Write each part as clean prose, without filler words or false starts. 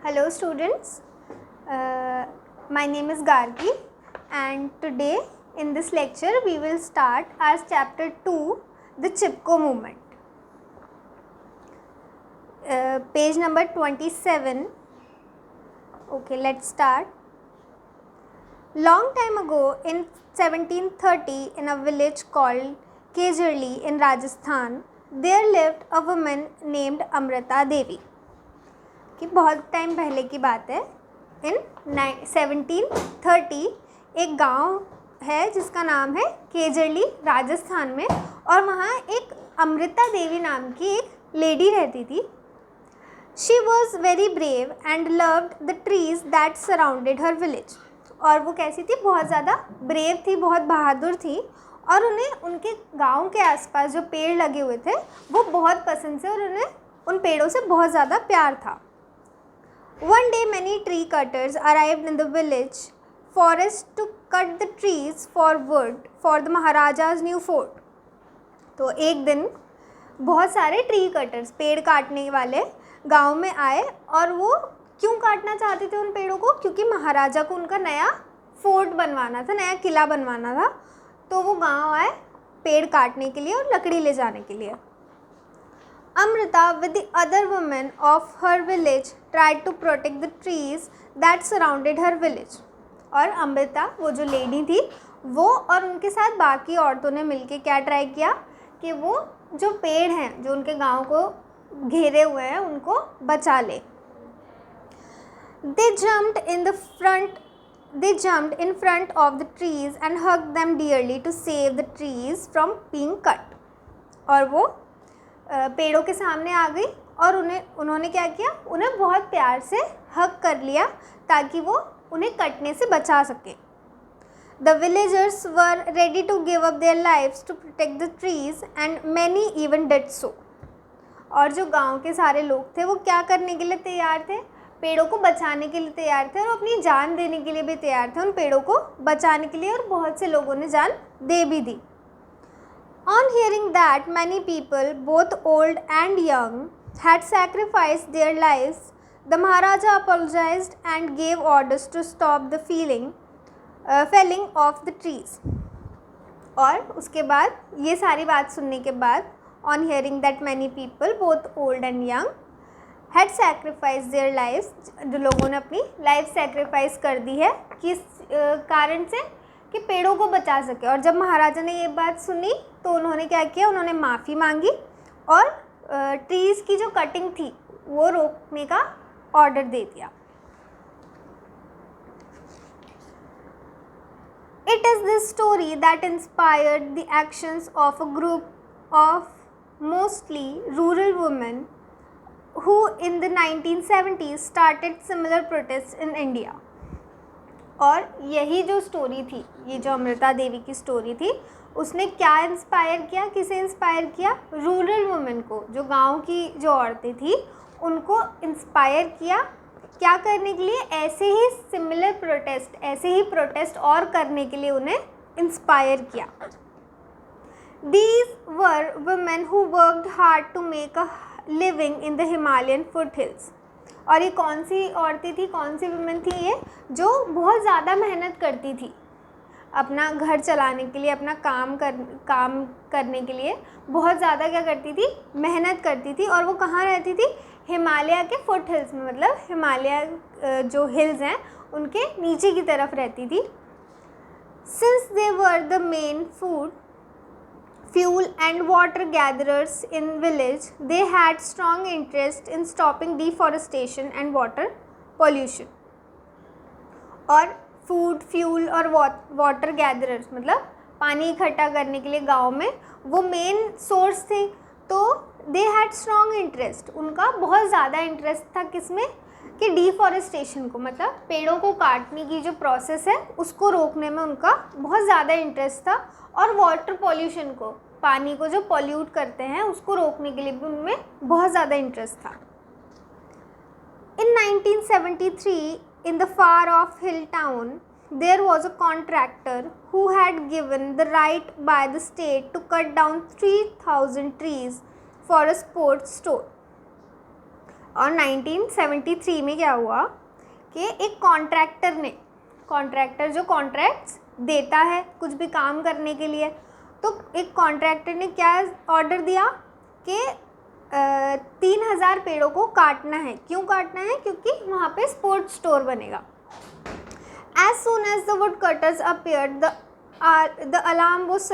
Hello students, my name is Gargi and today in this lecture we will start our chapter 2, the Chipko movement. Page number 27. Okay, let's start. Long time ago in 1730 in a village called Kejarli in Rajasthan, there lived a woman named Amrita Devi. कि बहुत time पहले की बात है. इन 1730 एक गांव है जिसका नाम है केजरली राजस्थान में, और वहाँ एक अमृता देवी नाम की एक लेडी रहती थी. She was very brave and loved the trees that surrounded her village. और वो कैसी थी? बहुत ज़्यादा ब्रेव थी, बहुत बहादुर थी, और उन्हें उनके गांव के आसपास जो पेड़ लगे हुए थे वो बहुत पसंद थे और उन्हें उन पेड़ों से बहुत ज़्यादा प्यार था. One day many tree cutters arrived in the village forest to cut the trees for wood for the Maharaja's new fort. तो एक दिन बहुत सारे ट्री कटर्स, पेड़ काटने वाले गांव में आए, और वो क्यों काटना चाहते थे उन पेड़ों को? क्योंकि महाराजा को उनका नया फोर्ट बनवाना था, नया किला बनवाना था. तो वो गांव आए पेड़ काटने के लिए और लकड़ी ले जाने के लिए. Amrita with the other women of her village tried to protect the trees that surrounded her village. और अमृता वो जो लेडी थी वो और उनके साथ बाकी औरतों ने मिलके क्या ट्राई किया कि वो जो पेड़ हैं जो उनके गांव को घेरे हुए हैं उनको बचा ले. They jumped in front of the trees and hugged them dearly to save the trees from being cut. और वो पेड़ों के सामने आ गई और उन्होंने क्या किया? उन्हें बहुत प्यार से हग कर लिया ताकि वो उन्हें कटने से बचा सके. The villagers were ready to give up their lives to protect the trees and many even did so. और जो गांव के सारे लोग थे वो क्या करने के लिए तैयार थे? पेड़ों को बचाने के लिए तैयार थे और अपनी जान देने के लिए भी तैयार थे उन पेड़ों को बचाने के लिए, और बहुत से लोगों ने जान दे भी दी. On hearing that many people, both old and young, had sacrificed their lives, the Maharaja apologized and gave orders to stop the felling of the trees. और उसके बाद ये सारी बात सुनने के बाद, on hearing that many people, both old and young, had sacrificed their lives, जो लोगों ने अपनी लाइफ सेक्रीफाइस कर दी है किस कारण से? कि पेड़ों को बचा सके. और जब महाराजा ने ये बात सुनी तो उन्होंने क्या किया? उन्होंने माफ़ी मांगी और ट्रीज़ की जो कटिंग थी वो रोकने का ऑर्डर दे दिया. It is this story that inspired the actions of a group of mostly rural women who in the 1970s started similar protests in India. और यही जो स्टोरी थी, ये जो अमृता देवी की स्टोरी थी, उसने क्या इंस्पायर किया? किसे इंस्पायर किया? रूरल वुमेन को, जो गांव की जो औरतें थी उनको इंस्पायर किया. क्या करने के लिए? ऐसे ही सिमिलर प्रोटेस्ट, ऐसे ही प्रोटेस्ट और करने के लिए उन्हें इंस्पायर किया. These were women who worked hard to make a living in the Himalayan foothills. और ये कौन सी औरतें थी, कौन सी वुमेन थी ये? जो बहुत ज़्यादा मेहनत करती थी अपना घर चलाने के लिए, अपना काम करने के लिए बहुत ज़्यादा क्या करती थी? मेहनत करती थी. और वो कहाँ रहती थी? हिमालय के फुट हिल्स में, मतलब हिमालय जो हिल्स हैं उनके नीचे की तरफ रहती थी. Since they were the main fuel and water gatherers in village, they had strong interest in stopping deforestation and water pollution. और फूड, फ्यूल और वाटर गैदरर्स मतलब पानी इकट्ठा करने के लिए गांव में वो मेन सोर्स थे. तो दे हैड स्ट्रॉन्ग इंटरेस्ट, उनका बहुत ज़्यादा इंटरेस्ट था किसमें? कि डिफॉरेस्टेशन को, मतलब पेड़ों को काटने की जो प्रोसेस है उसको रोकने में उनका बहुत ज़्यादा इंटरेस्ट था. और वाटर पॉल्यूशन को, पानी को जो पॉल्यूट करते हैं उसको रोकने के लिए भी उनमें बहुत ज़्यादा इंटरेस्ट था. इन 1973 in the far off hill town there was a contractor who had given the right by the state to cut down 3,000 trees for a sports store. और 1973 में क्या हुआ कि एक कॉन्ट्रैक्टर जो कॉन्ट्रैक्ट्स देता है कुछ भी काम करने के लिए, तो एक कॉन्ट्रैक्टर ने क्या ऑर्डर दिया कि 3000 पेड़ों को काटना है। क्यों काटना है? क्योंकि वहाँ पे स्पोर्ट्स स्टोर बनेगा। As soon as the woodcutters appeared, the alarm was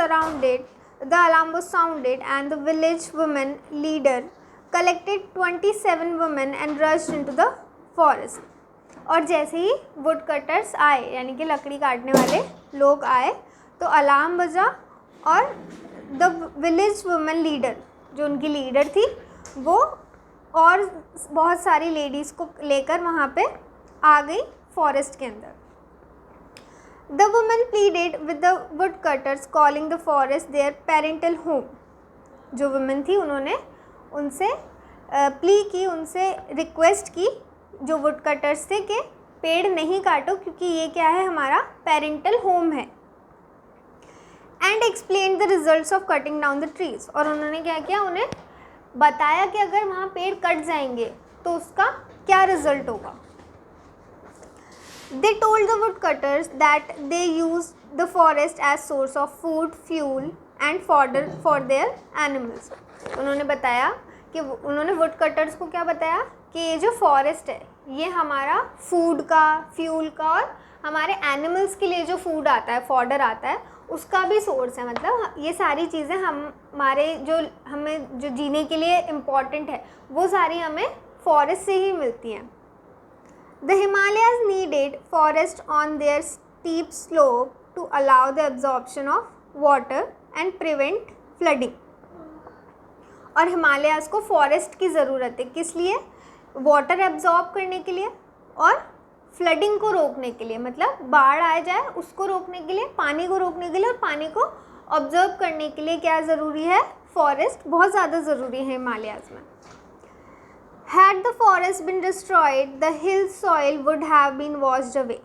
sounded and the village women leader collected 27 women and rushed into the forest. और जैसे ही वुड कटर्स आए, यानी कि लकड़ी काटने वाले लोग आए, तो अलार्म बजा और द विलेज वुमेन लीडर, जो उनकी लीडर थी, वो और बहुत सारी लेडीज़ को लेकर वहाँ पे आ गई फॉरेस्ट के अंदर। The women pleaded with the wood cutters calling the forest their parental home. जो वुमेन थी उन्होंने उनसे प्ली की, उनसे रिक्वेस्ट की जो वुड कटर्स थे कि पेड़ नहीं काटो क्योंकि ये क्या है, हमारा पेरेंटल होम है। And explain the results of cutting down the trees. और उन्होंने क्या किया, उन्हें बताया कि अगर वहाँ पेड़ कट जाएंगे तो उसका क्या रिजल्ट होगा। They told the woodcutters that they use the forest as source of food, fuel and fodder for their animals. उन्होंने बताया कि उन्होंने वुडकटर्स को क्या बताया कि ये जो फॉरेस्ट है ये हमारा फूड का, फ्यूल का और हमारे एनिमल्स के लिए जो फूड आता है, फॉडर आता है, उसका भी सोर्स है। मतलब ये सारी चीज़ें हमारे हमें जो जीने के लिए इम्पॉर्टेंट है वो सारी हमें फॉरेस्ट से ही मिलती हैं। The Himalayas needed forest on their steep slope to allow the absorption of water and prevent flooding. और हिमालयाज़ को फॉरेस्ट की ज़रूरत है, किस लिए? वाटर एब्जॉर्ब करने के लिए और फ्लडिंग को रोकने के लिए, मतलब बाढ़ आ जाए उसको रोकने के लिए, पानी को रोकने के लिए और पानी को ऑब्जर्व करने के लिए क्या ज़रूरी है? फॉरेस्ट बहुत ज़्यादा ज़रूरी है हिमालयाज़ में। Had the forest been destroyed, the hill soil would have been washed away.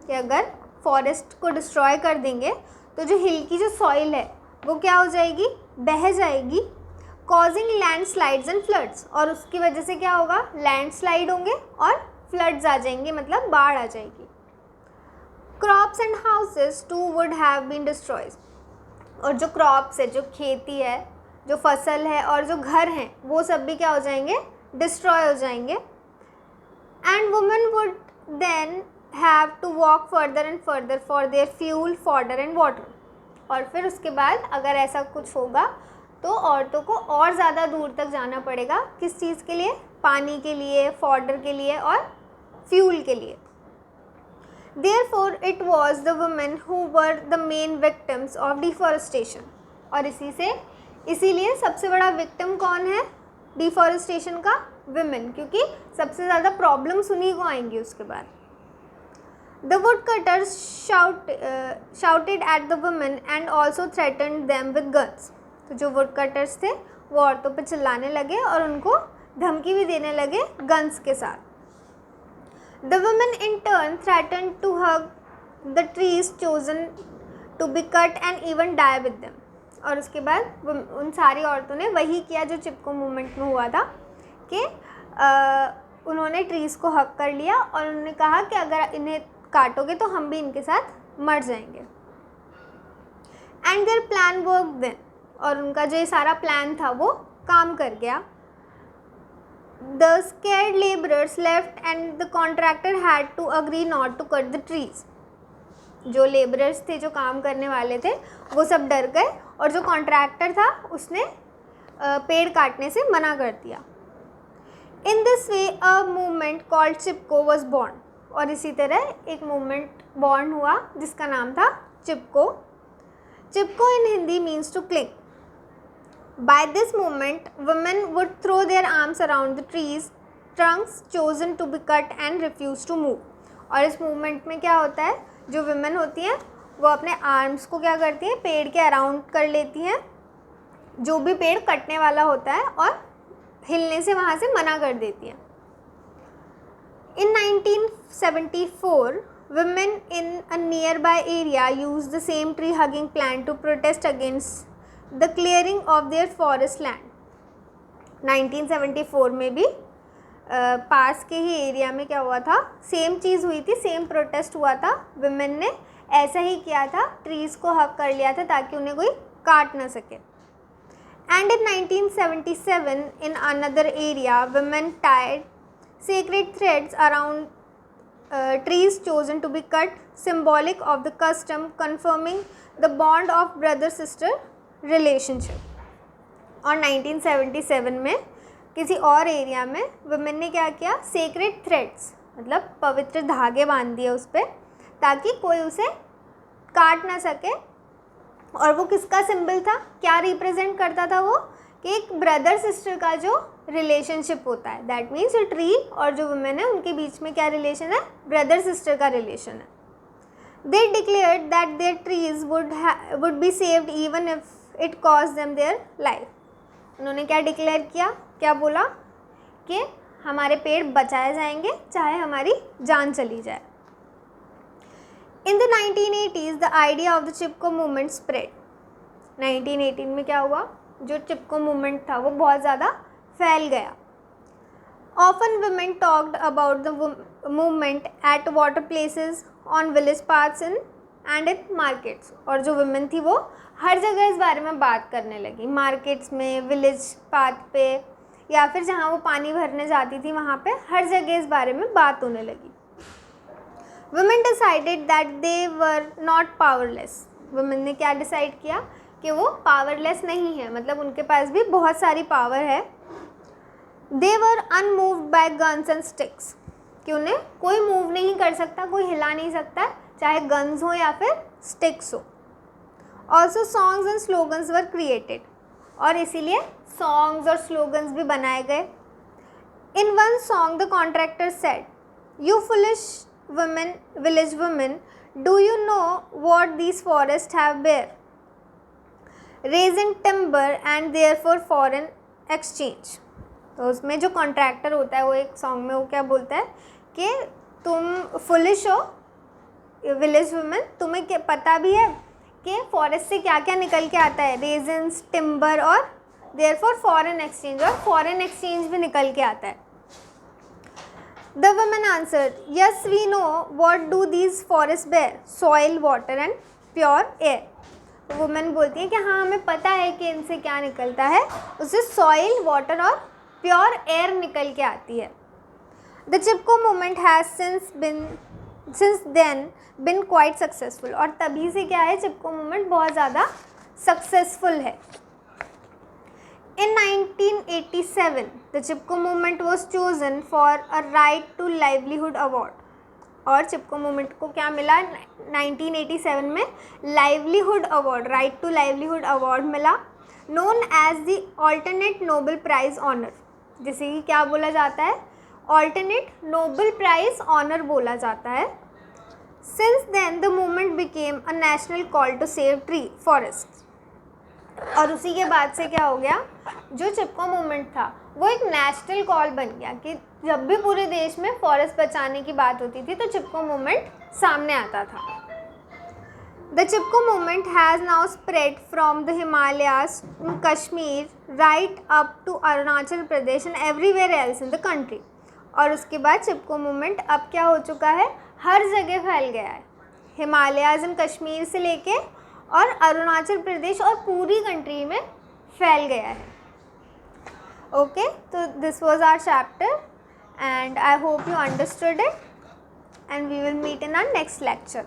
कि अगर फॉरेस्ट को डिस्ट्रॉय कर देंगे तो जो हिल की जो सॉइल है वो क्या हो जाएगी? बह जाएगी, कॉजिंग लैंडस्लाइड्स एंड फ्लड्स। और उसकी वजह से क्या होगा? लैंडस्लाइड होंगे और फ्लड्स आ जाएंगे, मतलब बाढ़ आ जाएगी। Crops and houses too would have been destroyed. और जो क्रॉप्स है, जो खेती है, जो फसल है और जो घर हैं, वो सब भी क्या हो जाएंगे? डिस्ट्रॉय हो जाएंगे। And women would then have to walk further and further for their fuel, fodder and water. और फिर उसके बाद अगर ऐसा कुछ होगा तो औरतों को और ज़्यादा दूर तक जाना पड़ेगा, किस चीज़ के लिए? पानी के लिए, फॉडर के लिए और फ्यूल के लिए। Therefore it was the women who were the main victims of deforestation. और इसीलिए सबसे बड़ा विक्टिम कौन है डिफॉरेस्टेशन का? विमेन, क्योंकि सबसे ज़्यादा प्रॉब्लम्स उन्हीं को आएंगी उसके बाद। The wood cutters shouted at the women and also threatened them with guns. तो जो वुड कटर्स थे वो औरतों पे चिल्लाने लगे और उनको धमकी भी देने लगे गन्स के साथ। The women in turn threatened to hug the trees chosen to be cut and even die with them. और उसके बाद उन सारी औरतों ने वही किया जो चिपको मूवमेंट में हुआ था कि उन्होंने ट्रीज़ को हक कर लिया और उन्होंने कहा कि अगर इन्हें काटोगे तो हम भी इनके साथ मर जाएंगे। And their plan work then. और उनका जो ये सारा प्लान था वो काम कर गया। The scared laborers left and the contractor had to agree not to cut the trees. जो लेबरर्स थे, जो काम करने वाले थे, वो सब डर गए और जो कॉन्ट्रैक्टर था उसने पेड़ काटने से मना कर दिया। In this way a movement called Chipko was born. और इसी तरह एक मूवमेंट बॉर्न हुआ जिसका नाम था Chipko. Chipko in Hindi means to cling. By this movement, women would throw their arms around the trees, trunks chosen to be cut and refuse to move. और इस मूवमेंट में क्या होता है, जो women होती हैं वो अपने आर्म्स को क्या करती हैं? पेड़ के अराउंड कर लेती हैं, जो भी पेड़ कटने वाला होता है, और हिलने से वहाँ से मना कर देती हैं। In 1974, women in a nearby area used the same tree hugging plan to protest against the clearing of their forest land. 1974 में भी पास के ही एरिया में क्या हुआ था, सेम चीज़ हुई थी, सेम प्रोटेस्ट हुआ था, वुमेन ने ऐसा ही किया था, ट्रीज़ को हक कर लिया था ताकि उन्हें कोई काट ना सके. And in 1977 in another area women tied sacred threads around trees chosen to be cut, symbolic of the custom confirming the bond of brother sister relationship. और 1977 में किसी और एरिया में वुमेन ने क्या किया, सेक्रेड थ्रेड्स मतलब पवित्र धागे बांध दिए उस पर ताकि कोई उसे काट ना सके. और वो किसका सिंबल था, क्या रिप्रेजेंट करता था वो, कि एक ब्रदर सिस्टर का जो रिलेशनशिप होता है. दैट मीन्स जो ट्री और जो वुमेन है उनके बीच में क्या रिलेशन है, ब्रदर सिस्टर का रिलेशन है. They declared that their trees would be saved even if it cost them their life. उन्होंने क्या डिक्लेयर किया, क्या बोला कि हमारे पेड़ बचाए जाएंगे चाहे हमारी जान चली जाए. In the 1980s the idea of the Chipko movement spread. 1918 में क्या हुआ, जो चिपको मूवमेंट था वो बहुत ज़्यादा फैल गया. Often women talked about the movement at water places, on village paths in and in markets. और जो वुमेन थी वो हर जगह इस बारे में बात करने लगी, मार्केट्स में, विलेज पाथ पे, या फिर जहाँ वो पानी भरने जाती थी वहाँ पे हर जगह इस बारे में बात होने लगी. Women decided that they were not powerless. Women ने क्या डिसाइड किया कि वो पावरलेस नहीं है, मतलब उनके पास भी बहुत सारी पावर है. They were unmoved by guns and sticks, कि उन्हें कोई मूव नहीं कर सकता, कोई हिला नहीं सकता, चाहे गन्स हो या फिर स्टिक्स हो. Also songs and slogans were created, और इसीलिए सॉन्ग्स और स्लोगन्स भी बनाए गए. In one song the contractor said, you foolish women, village women, do you know what these forests have bear, resin timber and therefore foreign exchange. तो उसमें जो contractor होता है वो एक सॉन्ग में वो क्या बोलता है कि तुम फुलिश हो विलेज वुमेन, तुम्हें क्या पता भी है कि फॉरेस्ट से क्या क्या निकल के आता है, रेजिन्स, टिम्बर और देयरफॉर फॉरेन एक्सचेंज, और फॉरेन एक्सचेंज भी निकल के आता है. The women answered, yes we know what do these forest bear, soil, water and pure air. Women बोलती है कि हाँ हमें पता है कि इनसे क्या निकलता है, उससे सॉइल, वाटर और प्योर एयर निकल के आती है. The Chipko movement has since then been quite successful. और तभी से क्या है, चिपको मूवमेंट बहुत ज़्यादा सक्सेसफुल है. In 1987 the Chipko movement was chosen for a right to livelihood award. और चिपको मूवमेंट को क्या मिला 1987 में, livelihood award, right to livelihood award मिला, known as the alternate Nobel prize honour. जिसे कि क्या बोला जाता है, ऑल्टरनेट नोबेल प्राइज़ ऑनर बोला जाता है. Since then the movement became a national call to save tree forest. और उसी के बाद से क्या हो गया, जो चिपको मूवमेंट था वो एक नेशनल कॉल बन गया कि जब भी पूरे देश में फॉरेस्ट बचाने की बात होती थी तो चिपको मूवमेंट सामने आता था. The Chipko movement has now spread from the Himalayas in Kashmir right up to Arunachal Pradesh and everywhere else in the country. और उसके बाद चिपको मूवमेंट अब क्या हो चुका है, हर जगह फैल गया है, हिमालयाज इन कश्मीर से लेके और अरुणाचल प्रदेश और पूरी कंट्री में फैल गया है. ओके, तो this was our chapter and I hope you understood it, and we will meet in our next lecture.